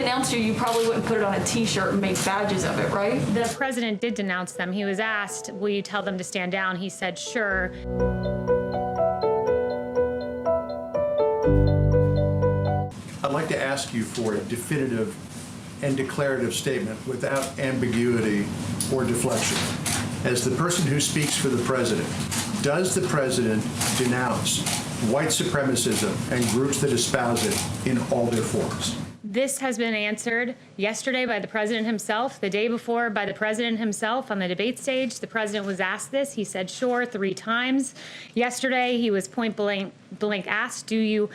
denounced you probably wouldn't put it on a T-shirt and make badges of it, right? The president did denounce them. He was asked, will you tell them to stand down? He said, sure. I'd like to ask you for a definitive and declarative statement without ambiguity or deflection. As the person who speaks for the president, does the president denounce white supremacism and groups that espouse it in all their forms? This has been answered yesterday by the president himself, the day before by the president himself on the debate stage. The president was asked this. He said, sure, 3 times. Yesterday, he was point blank asked, do you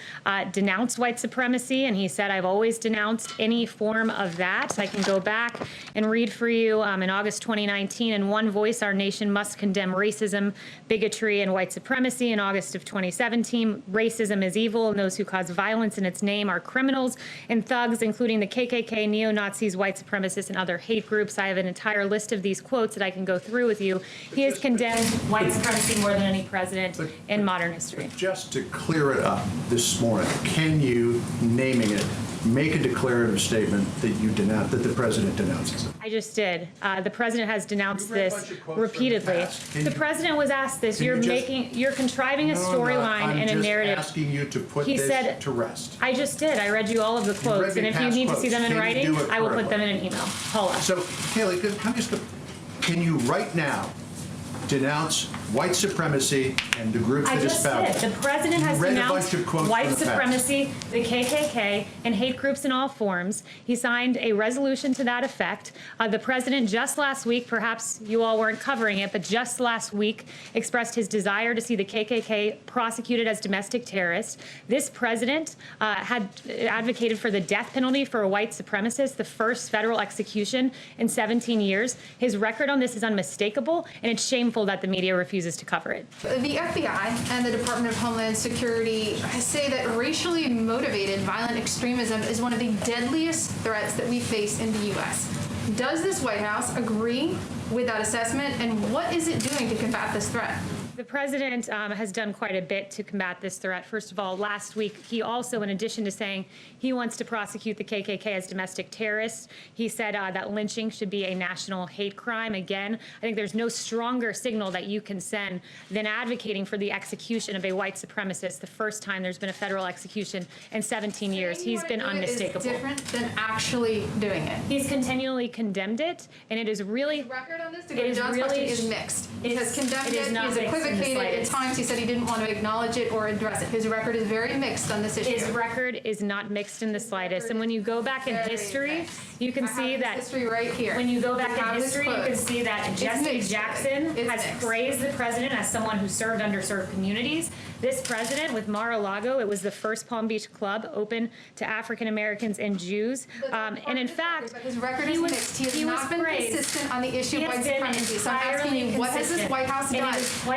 denounce white supremacy? And he said, I've always denounced any form of that. I can go back and read for you in August 2019, in one voice, our nation must condemn racism, bigotry, and white supremacy. In August of 2017, racism is evil, and those who cause violence in its name are criminals and thugs, including the KKK, neo-Nazis, white supremacists, and other hate groups. I have an entire list of these quotes that I can go through with you. He has condemned white supremacy more than any president in modern history. Just to clear it up this morning, can you, naming it, make a declarative statement that you denounce, that the president denounces it? I just did. The president has denounced this repeatedly. The president was asked this. You're contriving a storyline and a narrative. I'm just asking you to put this to rest. I just did. I read you all of the quotes, and if you need to see them in writing, I will put them in an email. Paula. So, Kayleigh, can you right now denounce white supremacy and the groups that espouse it? The president has denounced white supremacy, the KKK, and hate groups in all forms. He signed a resolution to that effect. The president just last week, perhaps you all weren't covering it, but just last week expressed his desire to see the KKK prosecuted as domestic terrorists. This president had advocated for the death penalty for a white supremacist, the first federal execution in 17 years. His record on this is unmistakable, and it's shameful that the media refuses to cover it. The FBI and the Department of Homeland Security say that racially motivated violent extremism is one of the deadliest threats that we face in the U.S. Does this White House agree with that assessment, and what is it doing to combat this threat? The president has done quite a bit to combat this threat. First of all, last week, he also, in addition to saying he wants to prosecute the KKK as domestic terrorists, he said that lynching should be a national hate crime. Again, I think there's no stronger signal that you can send than advocating for the execution of a white supremacist, the first time there's been a federal execution in 17 years. He's been unmistakable. Is different than actually doing it. He's continually condemned it, and it is really... The record on this, to go to John's question, is mixed. He has condemned it, he's equivocated. At times he said he didn't want to acknowledge it or address it. His record is very mixed on this issue. His record is not mixed in the slightest. And when you go back in history, you can see that history right here. When you go back in history, you can see that Jesse Jackson has praised the president as someone who served underserved communities. This president with Mar-a-Lago, it was the first Palm Beach club open to African Americans and Jews. And in fact, his record is mixed. He has not been consistent on the issue of white supremacy. So I'm asking you, what has this White House done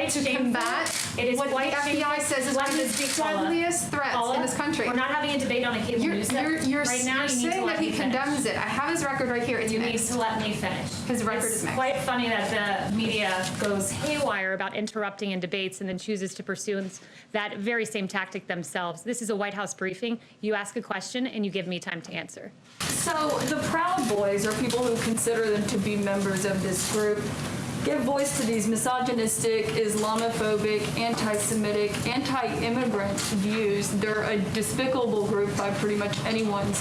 to combat what the FBI says is one of the deadliest threats in this country? We're not having a debate on a cable news network. You're right now, saying that he condemns it. I have his record right here. You need to let me finish. His record is mixed. It's quite funny that the media goes haywire about interrupting in debates and then chooses to pursue that very same tactic themselves. This is a White House briefing. You ask a question and you give me time to answer. So the Proud Boys, or people who consider them to be members of this group, give voice to these misogynistic, Islamophobic, anti-Semitic, anti-immigrant views. They're a despicable group by pretty much anyone's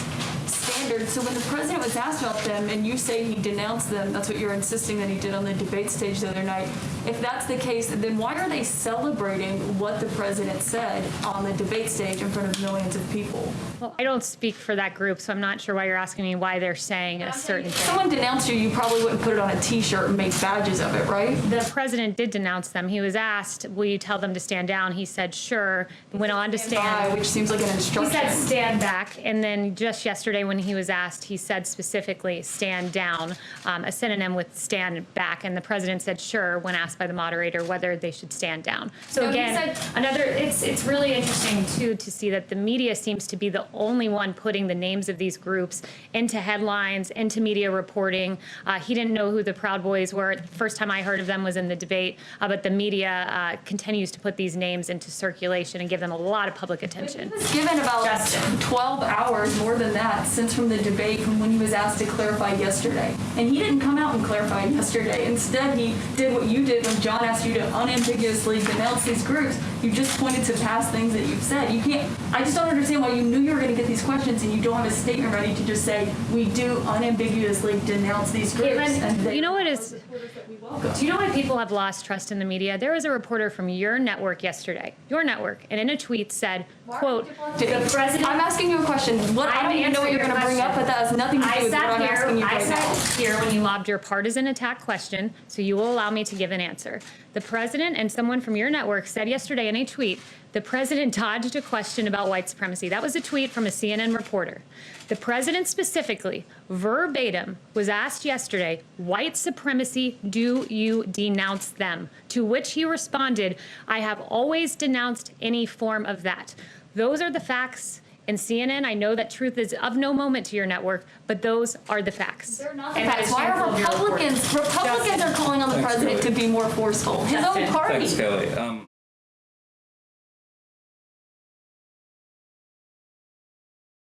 standards. So when the president was asked about them, and you say he denounced them, that's what you're insisting that he did on the debate stage the other night. If that's the case, then why are they celebrating what the president said on the debate stage in front of millions of people? Well, I don't speak for that group, so I'm not sure why you're asking me why they're saying a certain thing. If someone denounced you probably wouldn't put it on a T-shirt and make badges of it, right? The president did denounce them. He was asked, will you tell them to stand down? He said, sure. Went on to stand. Which seems like an instruction. He said, stand back. And then just yesterday when he was asked, he said specifically, stand down, a synonym with stand back. And the president said, sure, when asked by the moderator whether they should stand down. So again, it's really interesting, too, to see that the media seems to be the only one putting the names of these groups into headlines, into media reporting. He didn't know who the Proud Boys were. The first time I heard of them was in the debate, but the media continues to put these names into circulation and give them a lot of public attention. It's given about 12 hours, more than that, since from the the debate from when he was asked to clarify yesterday. And he didn't come out and clarify yesterday. Instead, he did what you did when John asked you to unambiguously denounce these groups. You just pointed to past things that you've said. You can't, I just don't understand why you knew you were going to get these questions and you don't have a statement ready to just say, we do unambiguously denounce these groups. Caitlin, and you know what is, do you know why people have lost trust in the media? There was a reporter from your network yesterday, your network, and in a tweet said, quote, the president. I'm asking you a question. What, I don't even know what you're going to bring up, but that has nothing to do with what I'm asking you right now. I sat here when you lobbed your partisan attack question, so you will allow me to give an answer. The president and someone from your network said yesterday in a tweet, the president dodged a question about white supremacy. That was a tweet from a CNN reporter. The president specifically, verbatim, was asked yesterday, white supremacy, do you denounce them? To which he responded, I have always denounced any form of that. Those are the facts. And CNN, I know that truth is of no moment to your network, but those are the facts. They're not the facts. Why are Republicans are calling on the president to be more forceful? His own party. Thanks, Kayleigh.